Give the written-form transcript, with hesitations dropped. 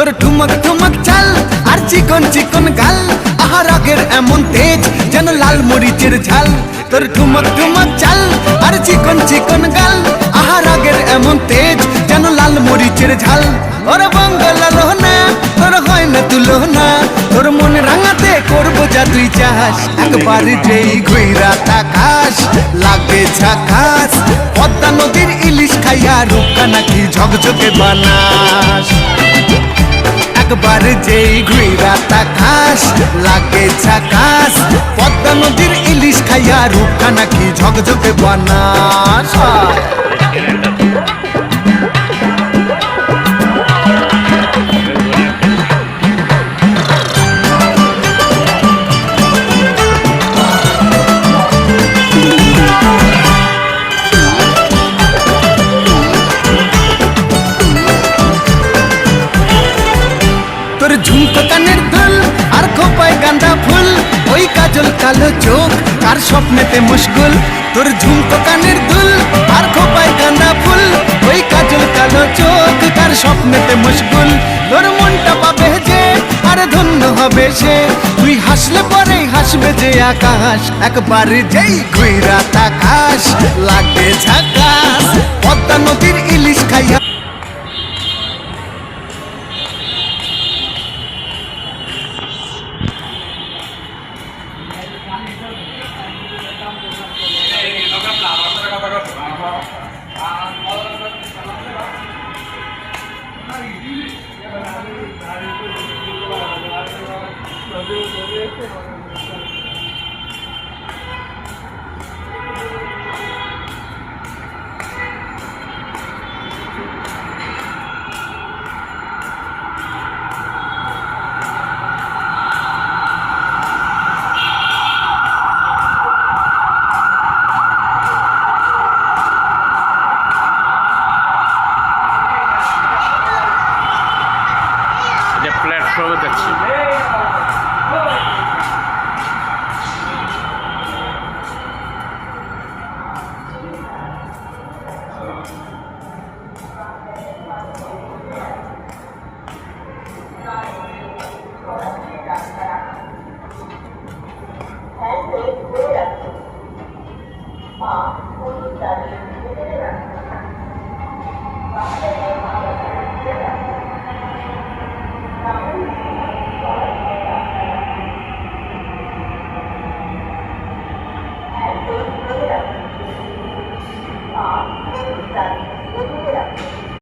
তোর ঠুমক ঠুমক চাল আর চিকন চিকন গাল, আহা রাগের এমন তেজ যেন লাল মরিচের ঝাল। তোর ঠুমক ঠুমক চাল আর চিকন চিকন গাল, আহা রাগের এমন তেজ যেন লাল মরিচের ঝাল। ওরে বাঙ্গালা লোহনা তোর হয় না তুলনা, তোর মন রাঙাতে করবো যা তুই চাস। একবার যেই ঘুইরা তাকাস লাগে ঝাকাস, পদ্মা নদীর ইলিশ খাইয়া রূপকা নাকি ঝকঝকে বানাস। একবার যেই ঘুইরা তাকাস লাগে ঝাকাস, পদ্মা নদীর ইলিশ খাইয়া রূপকা নাকি ঝকঝকে বানাস। তোর ঝুমকো কানের দুল আর খোপায় গাঁদা ফুল, ওই কাজল কালো চোখ কার স্বপ্নেতে মুশকুল। তোর ঝুমকো কানের দুল আর খোপায় গাঁদা ফুল, ওই কাজল কালো চোখ কার স্বপ্নেতে মুশকুল। তোর মনটা পাবে যে আর ধন্য হবে সে, তুই হাসলে পরেই হাসবে যে আকাশ। একবার যেই ঘুইরা তাকাস লাগে ঝাকাস, পদ্মা নদীর ইলিশ